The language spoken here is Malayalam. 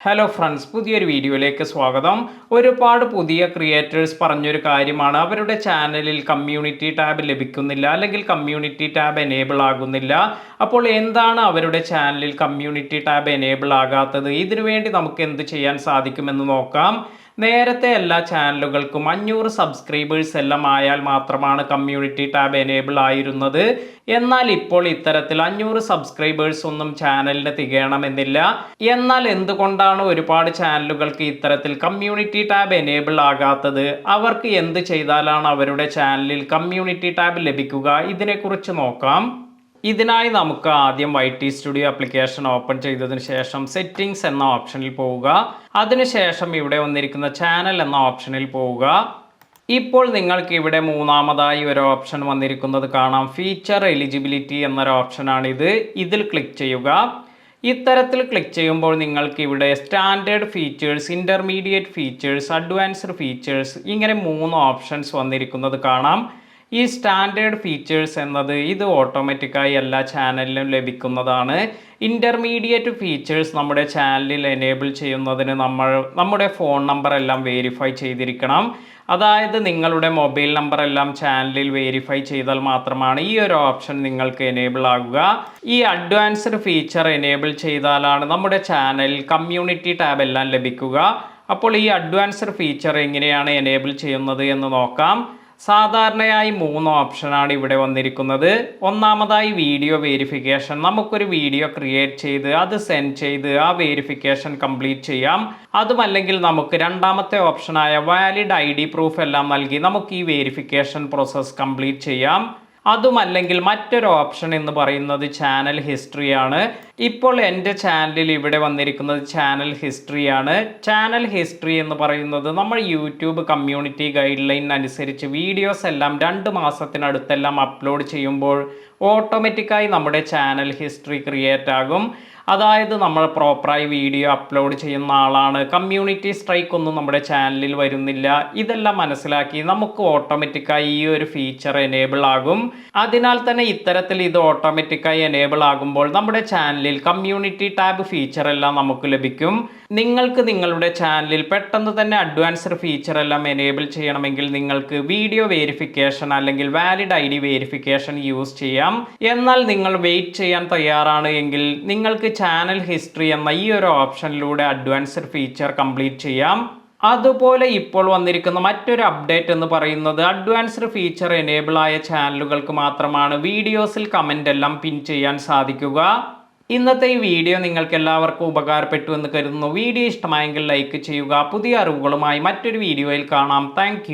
ഹലോ ഫ്രണ്ട്സ്, പുതിയൊരു വീഡിയോയിലേക്ക് സ്വാഗതം. ഒരുപാട് പുതിയ ക്രിയേറ്റേഴ്സ് പറഞ്ഞൊരു കാര്യമാണ്, അവരുടെ ചാനലിൽ കമ്മ്യൂണിറ്റി ടാബ് ലഭിക്കുന്നില്ല, അല്ലെങ്കിൽ കമ്മ്യൂണിറ്റി ടാബ് എനേബിൾ ആകുന്നില്ല. അപ്പോൾ എന്താണ് അവരുടെ ചാനലിൽ കമ്മ്യൂണിറ്റി ടാബ് എനേബിൾ ആകാത്തത്? ഇതിനുവേണ്ടി നമുക്ക് എന്ത് ചെയ്യാൻ സാധിക്കുമെന്ന് നോക്കാം. നേരത്തെ എല്ലാ ചാനലുകൾക്കും 500 സബ്സ്ക്രൈബേഴ്സ് എല്ലാം ആയാൽ മാത്രമാണ് കമ്മ്യൂണിറ്റി ടാബ് എനേബിൾ ആയിരുന്നത്. എന്നാൽ ഇപ്പോൾ ഇത്തരത്തിൽ 500 സബ്സ്ക്രൈബേഴ്സ് ഒന്നും ചാനലിന് തികയണമെന്നില്ല. എന്നാൽ എന്തുകൊണ്ടാണ് ഒരുപാട് ചാനലുകൾക്ക് ഇത്തരത്തിൽ കമ്മ്യൂണിറ്റി ടാബ് എനേബിൾ ആകാത്തത്? അവർക്ക് എന്ത് ചെയ്താലാണ് അവരുടെ ചാനലിൽ കമ്മ്യൂണിറ്റി ടാബ് ലഭിക്കുക? ഇതിനെക്കുറിച്ച് നോക്കാം. ഇതിനായി നമുക്ക് ആദ്യം YT സ്റ്റുഡിയോ ആപ്ലിക്കേഷൻ ഓപ്പൺ ചെയ്തതിന് ശേഷം സെറ്റിംഗ്സ് എന്ന ഓപ്ഷനിൽ പോവുക. അതിനുശേഷം ഇവിടെ വന്നിരിക്കുന്ന ചാനൽ എന്ന ഓപ്ഷനിൽ പോവുക. ഇപ്പോൾ നിങ്ങൾക്ക് ഇവിടെ മൂന്നാമതായി ഒരു ഓപ്ഷൻ വന്നിരിക്കുന്നത് കാണാം. ഫീച്ചർ എലിജിബിലിറ്റി എന്നൊരു ഓപ്ഷനാണിത്. ഇതിൽ ക്ലിക്ക് ചെയ്യുക. ഇത്തരത്തിൽ ക്ലിക്ക് ചെയ്യുമ്പോൾ നിങ്ങൾക്ക് ഇവിടെ standard features, intermediate features, advanced features ഇങ്ങനെ 3 ഓപ്ഷൻസ് വന്നിരിക്കുന്നത് കാണാം. ഈ സ്റ്റാൻഡേർഡ് ഫീച്ചേഴ്സ് എന്നത് ഇത് ഓട്ടോമാറ്റിക്കായി എല്ലാ ചാനലിലും ലഭിക്കുന്നതാണ്. ഇൻ്റർമീഡിയറ്റ് ഫീച്ചേഴ്സ് നമ്മുടെ ചാനലിൽ എനേബിൾ ചെയ്യുന്നതിന് നമ്മുടെ ഫോൺ നമ്പർ എല്ലാം വെരിഫൈ ചെയ്തിരിക്കണം. അതായത് നിങ്ങളുടെ മൊബൈൽ നമ്പർ എല്ലാം ചാനലിൽ വെരിഫൈ ചെയ്താൽ മാത്രമാണ് ഈ ഒരു ഓപ്ഷൻ നിങ്ങൾക്ക് എനേബിൾ ആകുക. ഈ അഡ്വാൻസ്ഡ് ഫീച്ചർ എനേബിൾ ചെയ്താലാണ് നമ്മുടെ ചാനലിൽ കമ്മ്യൂണിറ്റി ടാബ് എല്ലാം ലഭിക്കുക. അപ്പോൾ ഈ അഡ്വാൻസ്ഡ് ഫീച്ചർ എങ്ങനെയാണ് എനേബിൾ ചെയ്യുന്നത് എന്ന് നോക്കാം. സാധാരണയായി 3 ഓപ്ഷനാണ് ഇവിടെ വന്നിരിക്കുന്നത്. ഒന്നാമതായി വീഡിയോ വെരിഫിക്കേഷൻ. നമുക്കൊരു വീഡിയോ ക്രിയേറ്റ് ചെയ്ത് അത് സെൻഡ് ചെയ്ത് ആ വെരിഫിക്കേഷൻ കംപ്ലീറ്റ് ചെയ്യാം. അതുമല്ലെങ്കിൽ നമുക്ക് രണ്ടാമത്തെ ഓപ്ഷനായ വാലിഡ് ID പ്രൂഫ് എല്ലാം നൽകി നമുക്ക് ഈ വെരിഫിക്കേഷൻ പ്രോസസ്സ് കംപ്ലീറ്റ് ചെയ്യാം. അതുമല്ലെങ്കിൽ മറ്റൊരു ഓപ്ഷൻ എന്ന് പറയുന്നത് ചാനൽ ഹിസ്റ്ററിയാണ്. ഇപ്പോൾ എൻ്റെ ചാനലിൽ ഇവിടെ വന്നിരിക്കുന്നത് ചാനൽ ഹിസ്റ്ററിയാണ്. ചാനൽ ഹിസ്റ്ററി എന്ന് പറയുന്നത് നമ്മൾ യൂട്യൂബ് കമ്മ്യൂണിറ്റി ഗൈഡ് ലൈൻ അനുസരിച്ച് വീഡിയോസ് എല്ലാം 2 മാസത്തിനടുത്തെല്ലാം അപ്ലോഡ് ചെയ്യുമ്പോൾ ഓട്ടോമാറ്റിക്കായി നമ്മുടെ ചാനൽ ഹിസ്റ്ററി ക്രിയേറ്റ് ആകും. അതായത് നമ്മൾ പ്രോപ്പറായി വീഡിയോ അപ്ലോഡ് ചെയ്യുന്ന ആളാണ്, കമ്മ്യൂണിറ്റി സ്ട്രൈക്ക് ഒന്നും നമ്മുടെ ചാനലിൽ വരുന്നില്ല. ഇതെല്ലാം മനസ്സിലാക്കി നമുക്ക് ഓട്ടോമാറ്റിക്കായി ഈ ഒരു ഫീച്ചർ എനേബിൾ ആകും. അതിനാൽ തന്നെ ഇത്തരത്തിൽ ഇത് ഓട്ടോമാറ്റിക്കായി എനേബിൾ ആകുമ്പോൾ നമ്മുടെ ചാനലിൽ കമ്മ്യൂണിറ്റി ടാബ് ഫീച്ചർ എല്ലാം നമുക്ക് ലഭിക്കും. നിങ്ങൾക്ക് നിങ്ങളുടെ ചാനലിൽ പെട്ടെന്ന് തന്നെ അഡ്വാൻസ്ഡ് ഫീച്ചർ എല്ലാം എനേബിൾ ചെയ്യണമെങ്കിൽ നിങ്ങൾക്ക് വീഡിയോ വെരിഫിക്കേഷൻ അല്ലെങ്കിൽ വാലിഡ് ID വെരിഫിക്കേഷൻ യൂസ് ചെയ്യാം. എന്നാൽ നിങ്ങൾ വെയിറ്റ് ചെയ്യാൻ തയ്യാറാണ് എങ്കിൽ നിങ്ങൾക്ക് ചാനൽ ഹിസ്റ്ററി എന്ന ഈ ഒരു ഓപ്ഷനിലൂടെ അഡ്വാൻസ്ഡ് ഫീച്ചർ കംപ്ലീറ്റ് ചെയ്യാം. അതുപോലെ ഇപ്പോൾ വന്നിരിക്കുന്ന മറ്റൊരു അപ്ഡേറ്റ് എന്ന് പറയുന്നത് അഡ്വാൻസ്ഡ് ഫീച്ചർ എനേബിൾ ആയ ചാനലുകൾക്ക് മാത്രമാണ് വീഡിയോസിൽ കമൻ്റ് എല്ലാം പിൻ ചെയ്യാൻ സാധിക്കുക. ഇന്നത്തെ ഈ വീഡിയോ നിങ്ങൾക്ക് എല്ലാവർക്കും ഉപകാരപ്പെട്ടു എന്ന് കരുതുന്നു. വീഡിയോ ഇഷ്ടമായെങ്കിൽ ലൈക്ക് ചെയ്യുക. പുതിയ അറിവുകളുമായി മറ്റൊരു വീഡിയോയിൽ കാണാം. താങ്ക്